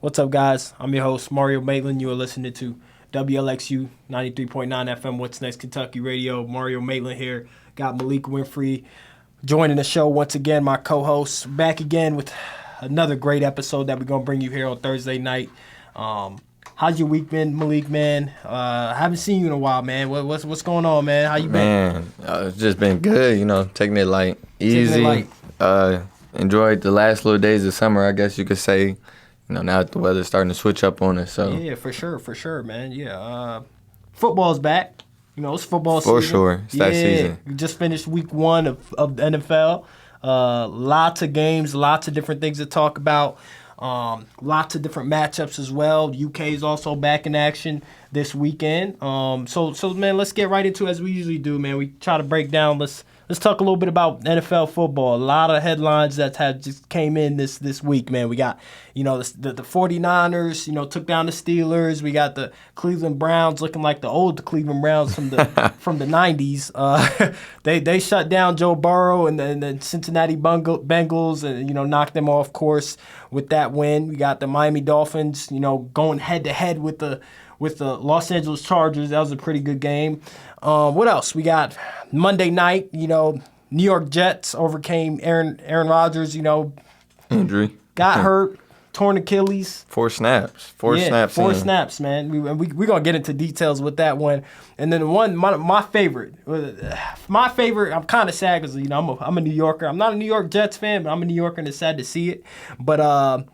What's up, guys? I'm your host, Mario and Maliek. You are listening to WLXU 93.9 FM, What's Next Kentucky Radio. Mario and Maliek here. Got Malik Winfrey joining the show once again, my co-host. Back again with another great episode that we're going to bring you here on Thursday night. How's your week been, Malik, man? I haven't seen you in a while, man. What's going on, man? How you been? Man, it's just been good, taking it easy. Enjoyed the last little days of summer, I guess you could say. Now that the weather's starting to switch up on us. So yeah, for sure, man. Yeah, football's back. It's football season. For sure, it's that season. We just finished week 1 of the NFL. Lots of games, lots of different things to talk about. Lots of different matchups as well. UK is also back in action this weekend. So man, let's get right into it as we usually do, man. We try to break down. Let's talk a little bit about NFL football. A lot of headlines that have just came in this week, man. We got, the 49ers, took down the Steelers. We got the Cleveland Browns looking like the old Cleveland Browns from the from the 90s. They shut down Joe Burrow and the Cincinnati Bengals and, knocked them off course with that win. We got the Miami Dolphins, going head-to-head with the Los Angeles Chargers. That was a pretty good game. What else? We got Monday night, New York Jets overcame Aaron Rodgers, injury. Got hurt, torn Achilles. 4 snaps. Four snaps, man. We're going to get into details with that one. And then my favorite, I'm kind of sad because, I'm a New Yorker. I'm not a New York Jets fan, but I'm a New Yorker and it's sad to see it. But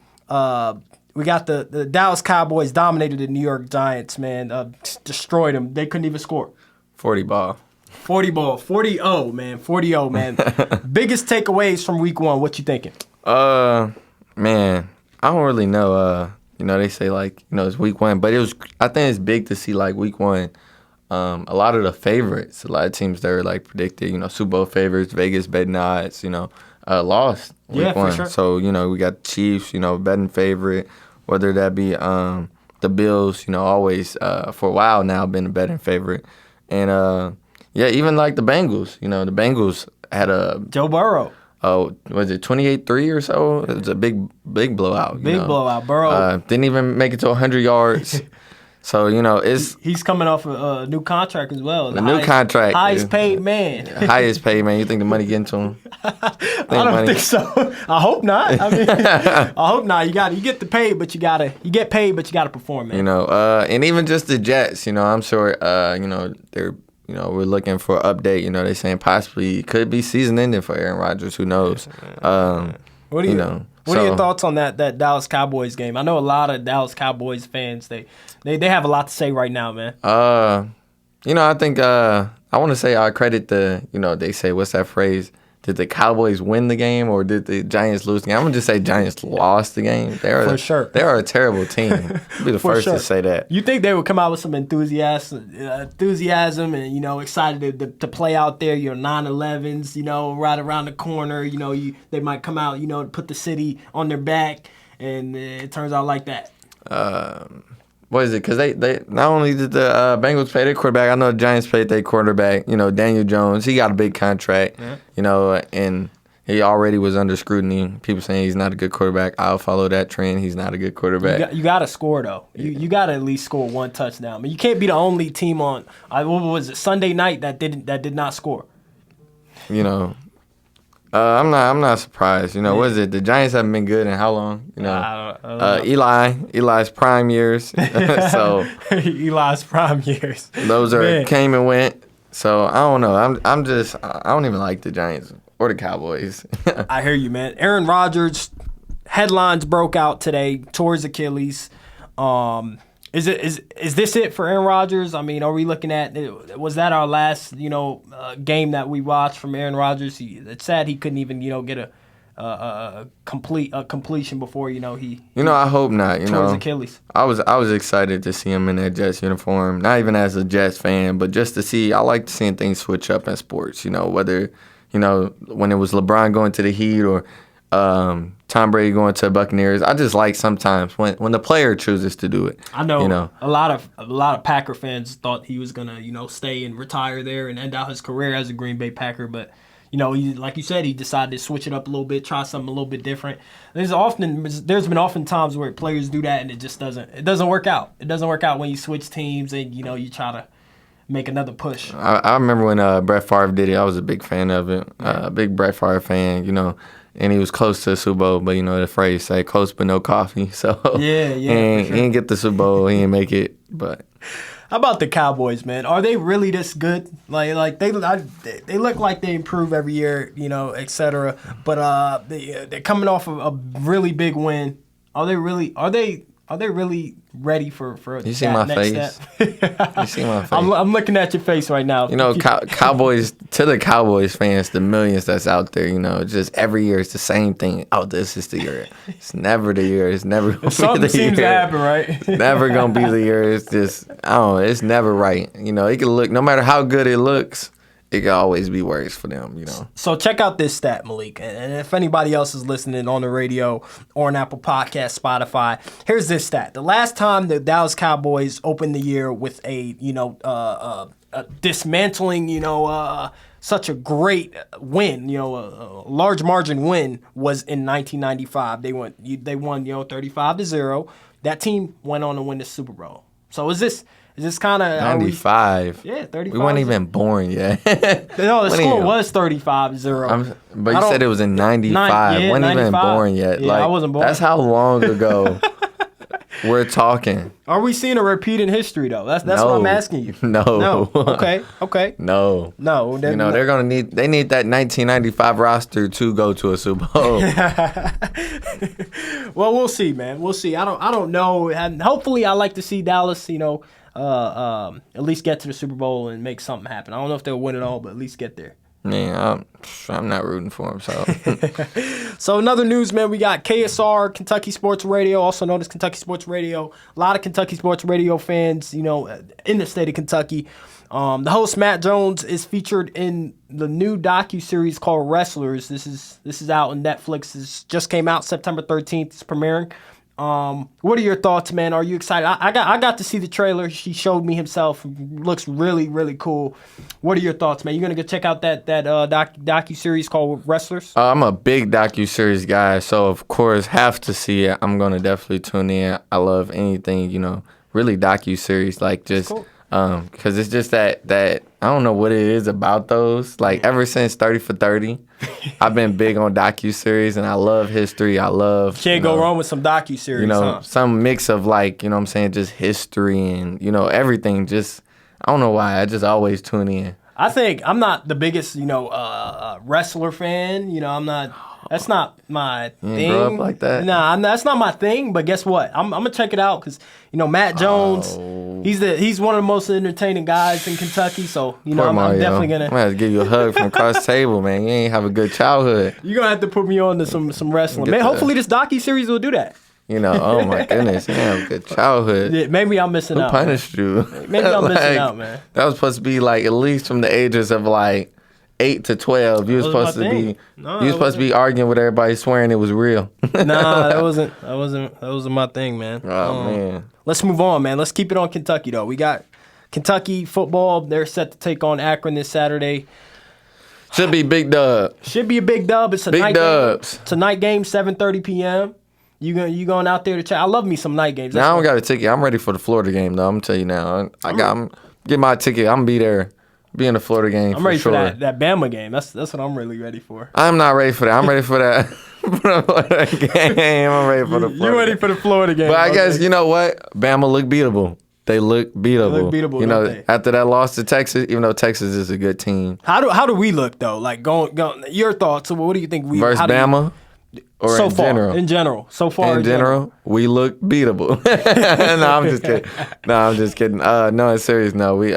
we got the Dallas Cowboys dominated the New York Giants, man. Destroyed them. They couldn't even score. 40 ball. 40-0, man. 40-0, man. Biggest takeaways from week 1. What you thinking? Man, I don't really know. They say it's week 1, but I think it's big to see week 1. A lot of the favorites, a lot of teams that are predicted, Super Bowl favorites, Vegas betting odds, lost week 1. For sure. So, we got the Chiefs, betting favorite, whether that be the Bills, always for a while now been a betting favorite. And, even the Bengals. The Bengals had a... Joe Burrow. Oh, was it 28-3 or so? It was a big blowout. Blowout. Burrow. Didn't even make it to 100 yards. So, He's coming off a new contract as well. Contract. Highest paid man. Highest paid man. You think the money getting to him? I don't think so. I hope not. I hope not. You get the pay, but you get paid, but you gotta perform, man. And even just the Jets, I'm sure, they're, we're looking for an update. They're saying possibly it could be season ending for Aaron Rodgers. Who knows? What are your thoughts on that Dallas Cowboys game? I know a lot of Dallas Cowboys fans. They have a lot to say right now, man. I think I want to say I credit the. They say, what's that phrase? Did the Cowboys win the game or did the Giants lose the game? I'm going to just say Giants lost the game. For sure. They are a terrible team. I'll be the first to say that. You think they would come out with some enthusiasm and, excited to play out there, 9/11s, right around the corner. They might come out, to put the city on their back, and it turns out like that. What is it? Because they not only did the Bengals pay their quarterback, I know the Giants paid their quarterback. Daniel Jones, he got a big contract. Yeah. And he already was under scrutiny. People saying he's not a good quarterback. I'll follow that trend. He's not a good quarterback. You got to score though. You got to at least score 1 touchdown. I mean, you can't be the only team on what was it, Sunday night that did not score. I'm not surprised. What is it? The Giants haven't been good in how long? I don't know. Eli's prime years. So Eli's prime years. Those came and went. So I don't know. I don't even like the Giants or the Cowboys. I hear you, man. Aaron Rodgers, headlines broke out today, tore his Achilles. Is this it for Aaron Rodgers? I mean, are we looking at, was that our last game that we watched from Aaron Rodgers? It's sad he couldn't even get a completion before he I hope not. Tore his Achilles. I was excited to see him in that Jets uniform. Not even as a Jets fan, but just to see. I like seeing things switch up in sports. Whether when it was LeBron going to the Heat or Tom Brady going to the Buccaneers. I just like sometimes when the player chooses to do it. I know, a lot of Packer fans thought he was gonna stay and retire there and end out his career as a Green Bay Packer, but like you said, he decided to switch it up a little bit, try something a little bit different. There's been often times where players do that and it just doesn't work out. It doesn't work out when you switch teams and you try to make another push. I remember when Brett Favre did it. I was a big fan of it. Big Brett Favre fan, and he was close to the Super Bowl, but the phrase say close but no coffee. So yeah, he didn't get the Super Bowl. He didn't make it. But how about the Cowboys, man? Are they really this good? Like they look like they improve every year, et cetera. But they're coming off of a really big win. Are they really ready for you see my next face? step? You see my face? I'm looking at your face right now. Cowboys, to the Cowboys fans, the millions that's out there, just every year it's the same thing. Oh, this is the year. It's never the year. It's never going to be the year. Something seems to happen, right? It's never going to be the year. It's just, it's never right. It can look, no matter how good it looks, it can always be worse for them, So check out this stat, Malik. And if anybody else is listening on the radio or on Apple Podcasts, Spotify, here's this stat. The last time the Dallas Cowboys opened the year with a dismantling, such a great win, a large margin win was in 1995. They won 35-0. That team went on to win the Super Bowl. So is this kind of 95? Yeah, 35. We weren't even born yet. No, the score was 35-0. But you said it was in 95. We weren't even born yet. Yeah, I wasn't born. That's how long ago we're talking. Are we seeing a repeat in history though? That's what I'm asking you. No. Okay. No. They're gonna need that 1995 roster to go to a Super Bowl. Well, we'll see, man. We'll see. I don't know. And hopefully, I like to see Dallas. At least get to the Super Bowl and make something happen. I don't know if they'll win it all, but at least get there. Man, I'm not rooting for them. So, so another news, man. We got KSR, Kentucky Sports Radio, also known as Kentucky Sports Radio. A lot of Kentucky Sports Radio fans, in the state of Kentucky. The host Matt Jones is featured in the new docu-series called Wrestlers. This is out on Netflix. This just came out September 13th. It's premiering. What are your thoughts, man? Are you excited? I got to see the trailer. He showed me himself. Looks really, really cool. What are your thoughts, man? You gonna go check out that docu-series called Wrestlers? I'm a big docu-series guy, so of course have to see it. I'm gonna definitely tune in. I love anything, really docu-series, like just cool. Because it's just that I don't know what it is about those. Like ever since 30 for 30, I've been big on docu-series, and I love history. I love can't go wrong with some docu-series. Some mix of just history and everything. Just I don't know why. I just always tune in. I think I'm not the biggest wrestler fan. I'm not. That's not my thing. You didn't grow up like that? Nah, that's not my thing. But guess what? I'm gonna check it out because Matt Jones. He's one of the most entertaining guys in Kentucky. So I'm definitely gonna. I'm gonna have to give you a hug from across the table, man. You ain't have a good childhood. You're gonna have to put me on to some wrestling, man. Hopefully this docu-series will do that. Oh my goodness, you have a good childhood. Yeah, maybe I'm missing out. Who punished you? Maybe I'm missing out, man. That was supposed to be at least from the ages of 8 to 12. You was supposed to be. You was supposed to be arguing with everybody, swearing it was real. Nah, that wasn't my thing, man. Oh man. Let's move on, man. Let's keep it on Kentucky though. We got Kentucky football. They're set to take on Akron this Saturday. Should be big dub. Should be a big dub. It's a big night dubs. game. It's a night game, 7:30 p.m. You going out there to check? I love me some night games. Now I don't got a ticket. I'm ready for the Florida game though. I'm gonna tell you now. I'm get my ticket. I'm gonna be there. Be in the Florida game. I'm ready for that Bama game. That's what I'm really ready for. I'm not ready for that. I'm ready for that Florida game. I'm ready for the Florida. You ready for the Florida game? But I guess you know what? Bama look beatable. They look beatable. They look beatable. After that loss to Texas, even though Texas is a good team. How do we look though? Like going your thoughts. What do you think we versus Bama? Or so in far, general? In general. So far. In general, we look beatable. No, I'm just kidding. No, it's serious. No, we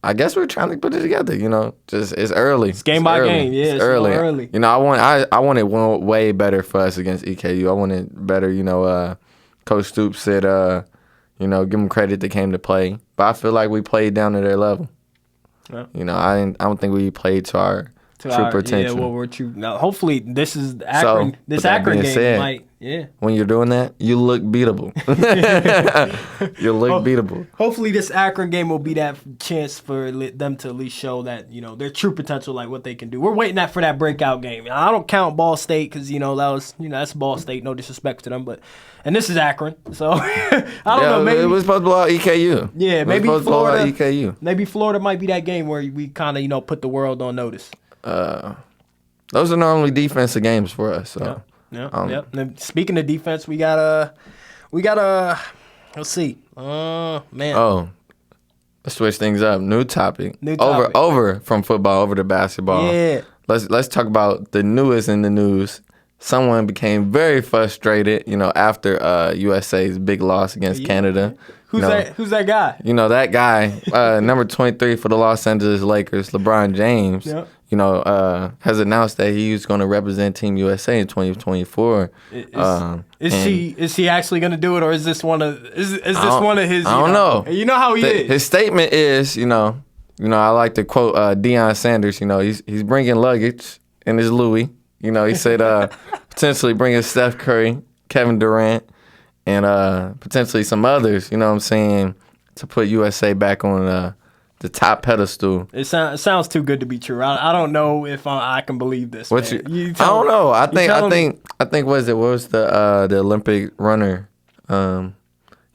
I guess we're trying to put it together, Just it's early. It's game by game, yeah. It's early. I wanted one way better for us against EKU. I wanted better, Coach Stoops said, give them credit they came to play. But I feel like we played down to their level. Yeah. I don't think we played to to true our potential. Yeah, well, we're true. Now, hopefully, this is Akron. So, This with that Akron being game said, might. Yeah. When you're doing that, you look beatable. You look beatable. Hopefully, this Akron game will be that chance for them to at least show that their true potential, like what they can do. We're waiting for that breakout game. I don't count Ball State because that's Ball State. No disrespect to them, and this is Akron, so I don't know. Maybe it was supposed to blow out EKU. Yeah, maybe Florida. Blow out EKU. Maybe Florida might be that game where we kind of put the world on notice. Those are normally defensive games for us. So. Yeah. And speaking of defense, we got let's see. Man. Oh, let's switch things up. New topic. topic. Over from football over to basketball. Yeah. Let's talk about the newest in the news. Someone became very frustrated, after USA's big loss against Canada. Who's that guy? That guy, number 23 for the Los Angeles Lakers, LeBron James. Yep. Has announced that he's going to represent Team USA in 2024. Is he actually going to do it, or is this one of his? I don't know. You know how he is. His statement is, I like to quote Deion Sanders. He's bringing luggage in his Louis. He said potentially bringing Steph Curry, Kevin Durant, and potentially some others. You know what I'm saying, to put USA back on the top pedestal. It sounds too good to be true. I don't know if I can believe this. I don't know. I think what was the Olympic runner? I'm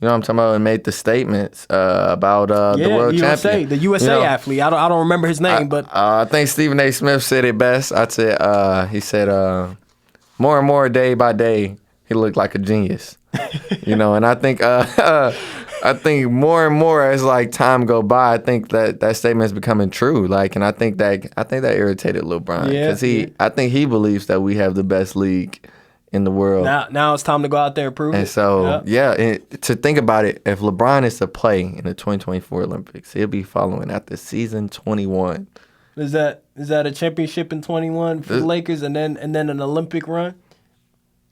talking about, and made the statements about the world champion. The USA athlete. I don't remember his name, but I think Stephen A. Smith said it best. He said more and more day by day he looked like a genius. And I think I think more and more as like time go by, I think that statement is becoming true. And I think that irritated LeBron because I think he believes that we have the best league in the world. Now it's time to go out there and prove it. And so to think about it, if LeBron is to play in the 2024 Olympics, he'll be following after season 21. Is that a championship in 21 for the Lakers and then an Olympic run?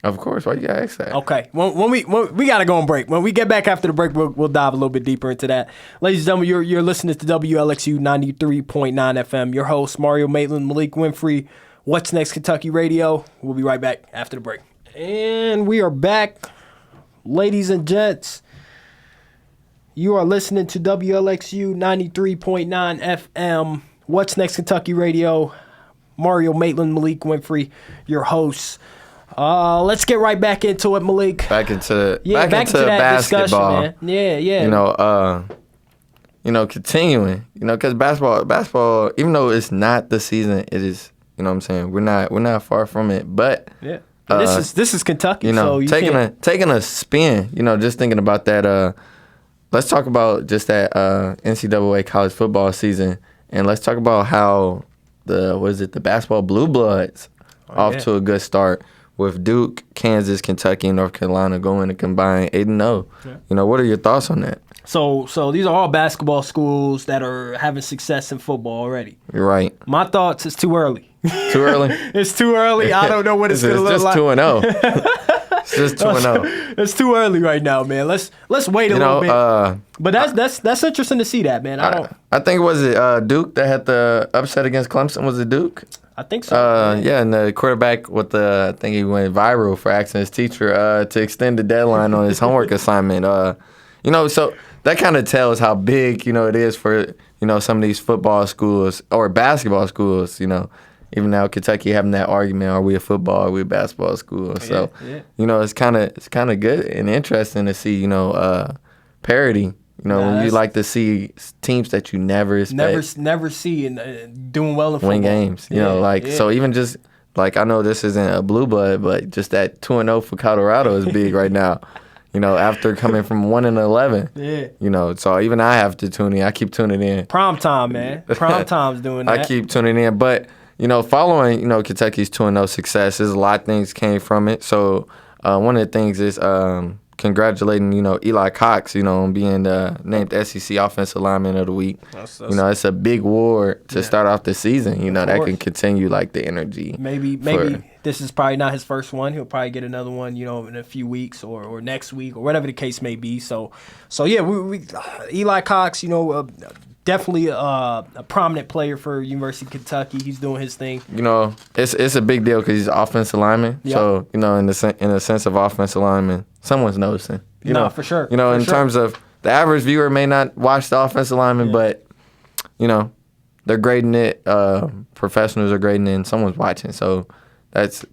Of course. Why you gotta ask that? Okay. When we gotta go on break. When we get back after the break, we'll dive a little bit deeper into that. Ladies and gentlemen, you're listening to WLXU 93.9 FM. Your host, Mario Maitland, Maliek Winfrey. What's Next Kentucky Radio. We'll be right back after the break. And we are back, ladies and gents. You are listening to WLXU 93.9 FM. What's Next Kentucky Radio. Mario Maitland, Maliek Winfrey, your hosts. Let's get right back into it, Maliek. Back into that basketball, man. Yeah. Continuing. Because basketball, even though it's not the season, it is. You know what I'm saying? We're not far from it, but this is Kentucky. So taking a spin. Just thinking about that. Let's talk about just that NCAA college football season, and let's talk about how the basketball blue bloods to a good start. With Duke, Kansas, Kentucky, and North Carolina going to combine 8-0. Yeah. What are your thoughts on that? So these are all basketball schools that are having success in football already. You're right. My thoughts, it's too early. Too early? It's too early. I don't know what it's going to look like. It's just 2-0. It's too early right now, man. Let's wait a little bit. But that's interesting to see that, man. I think was it Duke that had the upset against Clemson? Was it Duke? I think so. And the quarterback I think he went viral for asking his teacher to extend the deadline on his homework assignment. So that kind of tells how big, it is for, some of these football schools or basketball schools, even now Kentucky having that argument, are we a football, are we a basketball school? So, it's kind of good and interesting to see, parity. When you like to see teams that you never expect. Never see and doing well in football. Win games. So even just, I know this isn't a blue blood, but just that 2-0 for Colorado is big right now. After coming from 1-11. Yeah. So even I have to tune in. I keep tuning in. Prime time, man. Prime time's doing that. I keep tuning in. But, following, Kentucky's 2-0 successes, a lot of things came from it. So one of the things is congratulating, Eli Cox, on being named SEC Offensive Lineman of the Week. It's a big award to start off the season. That can continue the energy. Maybe this is probably not his first one. He'll probably get another one, in a few weeks or next week or whatever the case may be. So yeah, we Eli Cox, definitely a prominent player for University of Kentucky. He's doing his thing. You know, it's a big deal because he's offensive lineman. Yep. So, you know, in the sense of offensive lineman, someone's noticing. You know, for sure. You know, for in sure. terms of the average viewer may not watch the offensive lineman, but, you know, they're grading it. Professionals are grading it, and someone's watching. So that's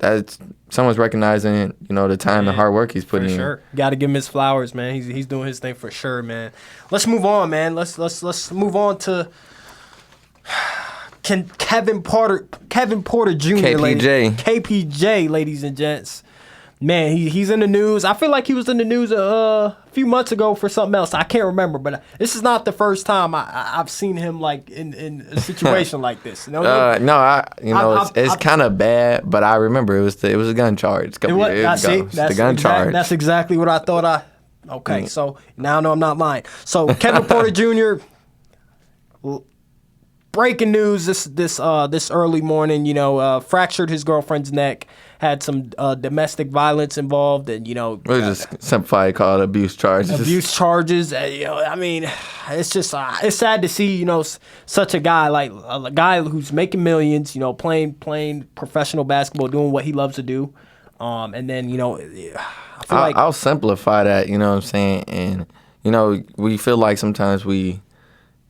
someone's recognizing, you know, the time and hard work he's putting for sure. in. Got to give him his flowers, man. He's doing his thing for sure, man. Let's move on, man. Let's move on to Kevin Porter Jr. KPJ, ladies and gents. Man, he's in the news. I feel like he was in the news a few months ago for something else. I can't remember, but this is not the first time I've seen him like in a situation like this. You know? It's kind of bad, but I remember it was a gun charge a couple years ago. The gun charge. That's exactly what I thought. Okay, so now I know I'm not lying. So Kevin Porter Jr. Breaking news this early morning. You know, fractured his girlfriend's neck. Had some domestic violence involved, and you know, we'll just simplify call it abuse charges. Abuse charges. You know, I mean, it's just it's sad to see, you know, such a guy like a guy who's making millions, you know, playing professional basketball, doing what he loves to do, and then you know, I'll simplify that. You know what I'm saying? And you know, we feel like sometimes we,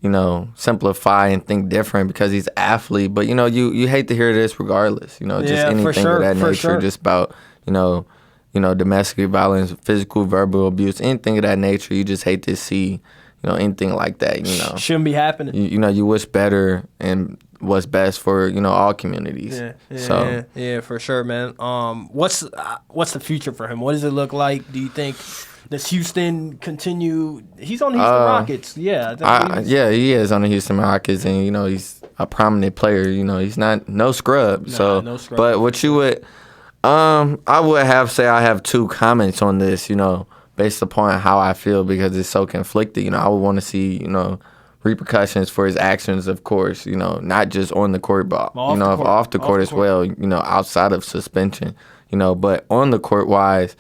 you know, simplify and think different because he's an athlete. But, you know, you hate to hear this regardless. You know, just anything of that nature, just about, you know, domestic violence, physical, verbal abuse, anything of that nature. You just hate to see, you know, anything like that, you know. Shouldn't be happening. You know, you wish better and what's best for, you know, all communities. Yeah, for sure, man. What's the future for him? What does it look like? Do you think... Does Houston continue? He's on the Houston Rockets. Yeah. He is on the Houston Rockets, and you know he's a prominent player. You know he's no scrub. No scrub. But what you would, I would I have two comments on this. You know, based upon how I feel because it's so conflicted. You know, I would want to see repercussions for his actions, of course. You know, not just on the court, but off the court as well. You know, outside of suspension. You know, but on the court wise.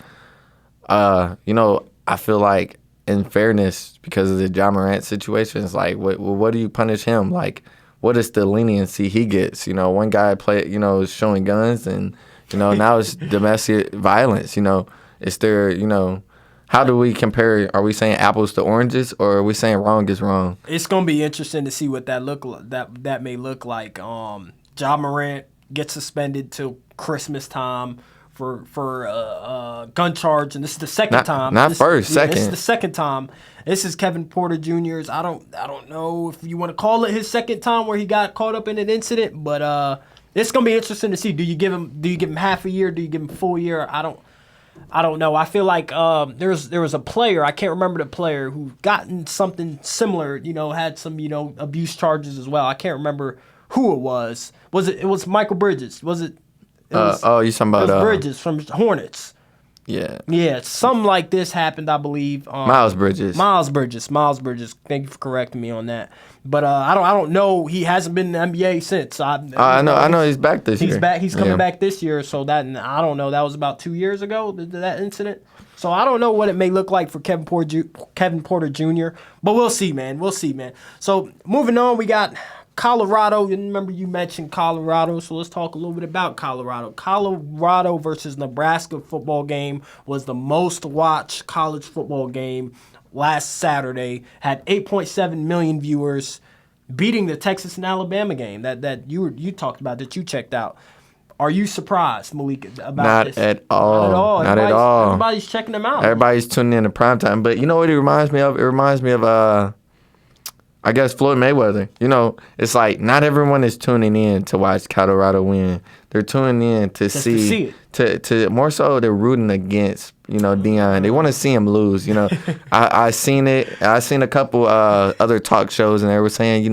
You know, I feel like in fairness, because of the Ja Morant situation, it's like, what do you punish him? Like, what is the leniency he gets? You know, one guy is showing guns, and you know now it's domestic violence. You know, is there, you know, how do we compare? Are we saying apples to oranges, or are we saying wrong is wrong? It's gonna be interesting to see what that may look like. Ja Morant gets suspended till Christmas time. For gun charge, and this is the second time. Second. This is the second time. This is Kevin Porter Jr.'s. I don't know if you want to call it his second time where he got caught up in an incident, but it's gonna be interesting to see. Do you give him half a year? Do you give him a full year? I don't know. I feel like there was a player, I can't remember the player, who gotten something similar. You know, had some abuse charges as well. I can't remember who it was. It was Michael Bridges? Was it? You're talking about Bridges from Hornets. Yeah, something like this happened, I believe. Miles Bridges. Thank you for correcting me on that. But I don't know. He hasn't been in the NBA since. I know he's back this year. He's back. He's coming back this year. So that, I don't know. That was about 2 years ago, that incident. So I don't know what it may look like for Kevin Porter Jr. But we'll see, man. So moving on, we got Colorado. Remember you mentioned Colorado, so let's talk a little bit about Colorado. Colorado versus Nebraska football game was the most watched college football game last Saturday. Had 8.7 million viewers, beating the Texas and Alabama game that you talked about, that you checked out. Are you surprised, Maliek, about this? Not at all. Everybody's checking them out. Everybody's tuning in to primetime. But you know what it reminds me of? It reminds me of I guess Floyd Mayweather. You know, it's like not everyone is tuning in to watch Colorado win. They're tuning in to see it. To more so they're rooting against, Deion. They want to see him lose. I seen it. I seen a couple other talk shows, and they were saying,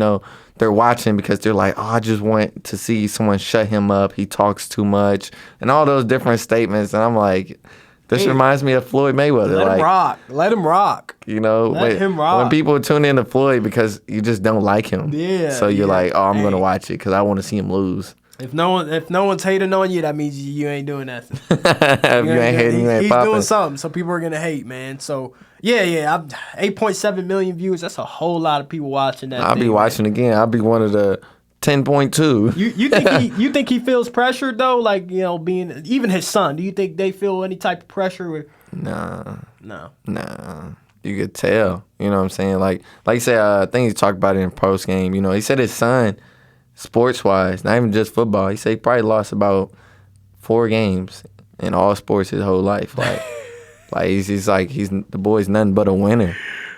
they're watching because they're like, I just want to see someone shut him up. He talks too much, and all those different statements. And I'm like, this reminds me of Floyd Mayweather. Let him rock. Let him rock. Let him rock. When people tune in to Floyd because you just don't like him. Yeah. So you're like, I'm going to watch it because I want to see him lose. If no one's hating on you, that means you ain't doing nothing. If you ain't hating, you ain't he's popping. doing something, so people are gonna hate, man. So yeah, 8.7 million views. That's a whole lot of people watching that. I'll be watching again. I'll be one of the 10.2. You think he feels pressured though? Like, being even his son. Do you think they feel any type of pressure? Nah. No. You could tell. You know what I'm saying? Like you said, I think he talked about it in post game. He said his son, sports wise, not even just football. He said he probably lost about 4 games in all sports his whole life. Like he's the boy's nothing but a winner.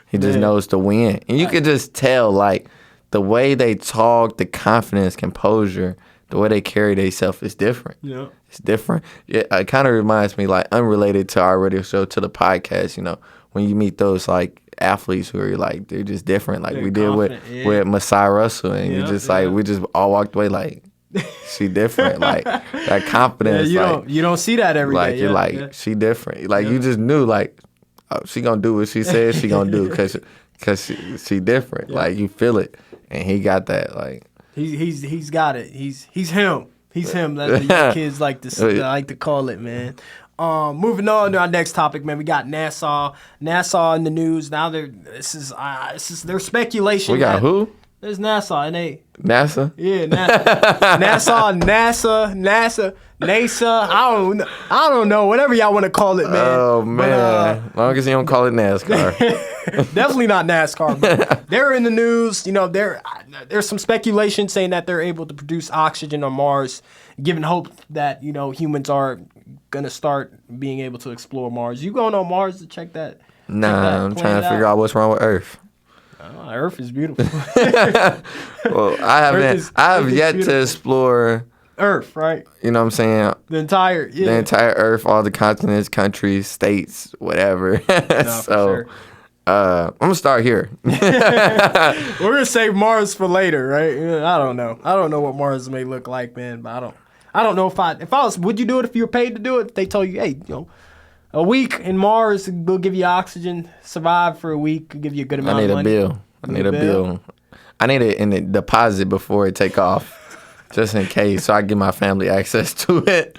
He just knows to win, and you could just tell like the way they talk, the confidence, composure, the way they carry themselves is different. Yeah. It's different. Yeah, it kind of reminds me, like, unrelated to our radio show, to the podcast, when you meet those, like, athletes who are, like, they're just different. Like, we did with Masai Russell, and we just all walked away, like, she different. Like, that confidence. Yeah, you don't see that every day. You're like, she different. Like, you just knew, like, oh, she gonna do what she said she gonna do because she different. Like, you feel it. And he got that, like. He's got it. He's him. He's him. That's what you kids like to call it, man. Moving on to our next topic, man. We got NASA. NASA in the news now. This is their speculation. We got who? There's NASA and NASA. Yeah, NASA. I don't know. Whatever y'all want to call it, man. Oh man, as long as you don't call it NASCAR. Definitely not NASCAR. But they're in the news. There's some speculation saying that they're able to produce oxygen on Mars, giving hope that humans are gonna start being able to explore Mars. You going on Mars to check that? Nah, I'm trying to figure out what's wrong with Earth. Earth is beautiful. Well, I have yet to explore Earth, right? You know what I'm saying? The entire Earth, all the continents, countries, states, whatever. No, so, sure. I'm gonna start here. We're gonna save Mars for later, right? I don't know. I don't know what Mars may look like, man. But I don't know if I was. Would you do it if you were paid to do it? If they told you, hey, a week in Mars will give you oxygen, survive for a week, give you a good amount of money. I need a bill. I need it in the deposit before it take off, just in case, so I give my family access to it.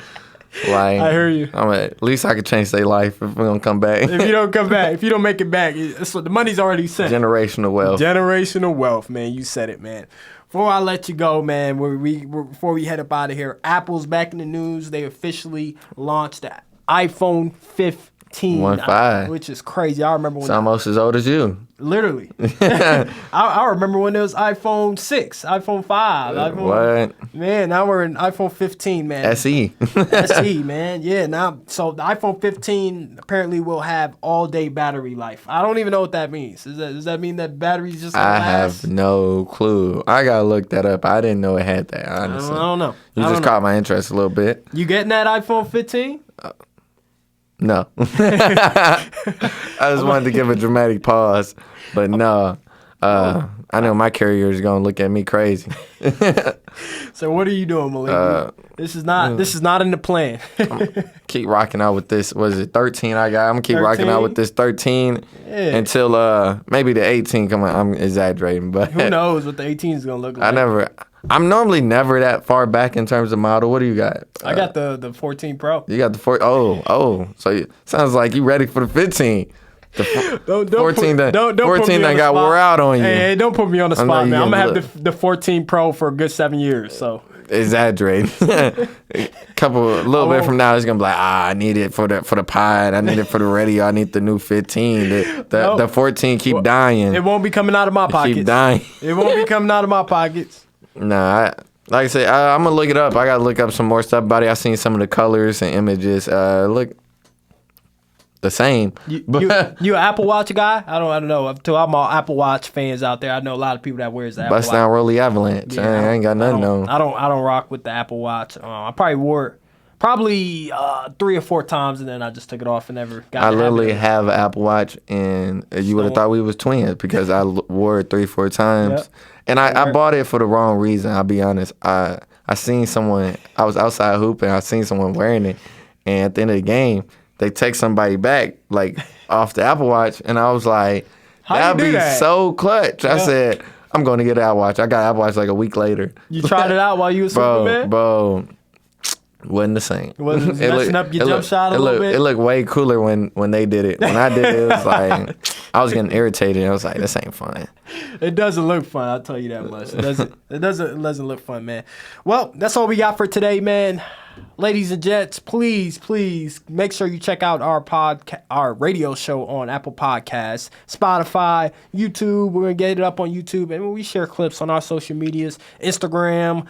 Like, I hear you. At least I could change their life if we don't come back. If you don't come back, if you don't make it back, the money's already sent. Generational wealth. Generational wealth, man. You said it, man. Before I let you go, man, before we head up out of here, Apple's back in the news. They officially launched the iPhone 15. 1.5. Which is crazy. I remember when it's almost as old as you. Literally. I remember when it was iPhone 6, iPhone 5. What? Man, now we're in iPhone 15, man. SE. SE, man. Yeah, now, so the iPhone 15 apparently will have all-day battery life. I don't even know what that means. Does that mean that batteries just I have no clue. I got to look that up. I didn't know it had that, honestly. I don't know. You just caught my interest a little bit. You getting that iPhone 15? No. I just wanted to give a dramatic pause, but no. I know my carrier is gonna look at me crazy. So what are you doing, Maliek? This is not in the plan. Keep rocking out with this. Was it 13 I got? I'm gonna keep 13? Rocking out with this 13 until maybe the 18 come on. I'm exaggerating, but who knows what the 18 is gonna look like. I'm normally never that far back in terms of model. What do you got? I got the 14 Pro. You got the 14. Oh. So sounds like you ready for the 15. The 14 that got wore out on you. Hey, don't put me on the spot, man. I'm gonna have the 14 Pro for a good 7 years. So exaggerate. A little bit from now, it's gonna be like, I need it for the pod. I need it for the radio. I need the new 15. The 14 keep dying. It won't be coming out of my pockets. Keep dying. It won't be coming out of my pockets. Nah, like I said, I'm gonna look it up. I gotta look up some more stuff about it. I seen some of the colors and images. Look the same. You an Apple Watch guy? I don't know. I'm all Apple Watch fans out there. I know a lot of people that wears the Apple Watch. Bust down Rolly Avalanche. Yeah, I ain't got nothing on. I don't rock with the Apple Watch. I probably wore it 3 or 4 times, and then I just took it off and never got it. I literally have an Apple Watch, and you would have thought we was twins because I wore it 3-4 times. Yep. And I bought it for the wrong reason, I'll be honest. I seen someone, I was outside hooping, I seen someone wearing it, and at the end of the game, they text somebody back, like, off the Apple Watch, and I was like, that'd be so clutch. Yeah. I said, I'm going to get an Apple Watch. I got an Apple Watch like a week later. You tried it out while you were Superman? Bro. Wasn't the same. Wasn't messing up your jump shot a little bit? It looked way cooler when they did it. When I did it, it was like, I was getting irritated. I was like, this ain't fun. It doesn't look fun, I'll tell you that much. It doesn't look fun, man. Well, that's all we got for today, man. Ladies and gents, please make sure you check out our radio show on Apple Podcasts, Spotify, YouTube. We're gonna get it up on YouTube, and we share clips on our social medias, Instagram,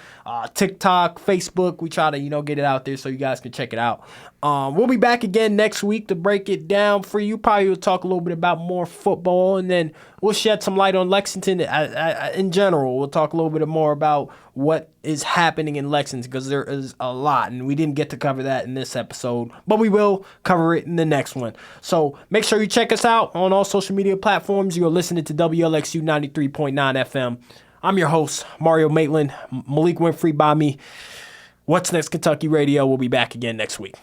TikTok, Facebook. We try to get it out there so you guys can check it out. We'll be back again next week to break it down for you. Probably we'll talk a little bit about more football, and then we'll shed some light on Lexington in general. We'll talk a little bit more about what is happening in Lexington, because there is a lot, and we didn't get to cover that in this episode, but we will cover it in the next one. So make sure you check us out on all social media platforms. You're listening to WLXU 93.9 FM. I'm your host, Mario Maitland. Maliek Winfrey by me. What's Next Kentucky Radio. We'll be back again next week.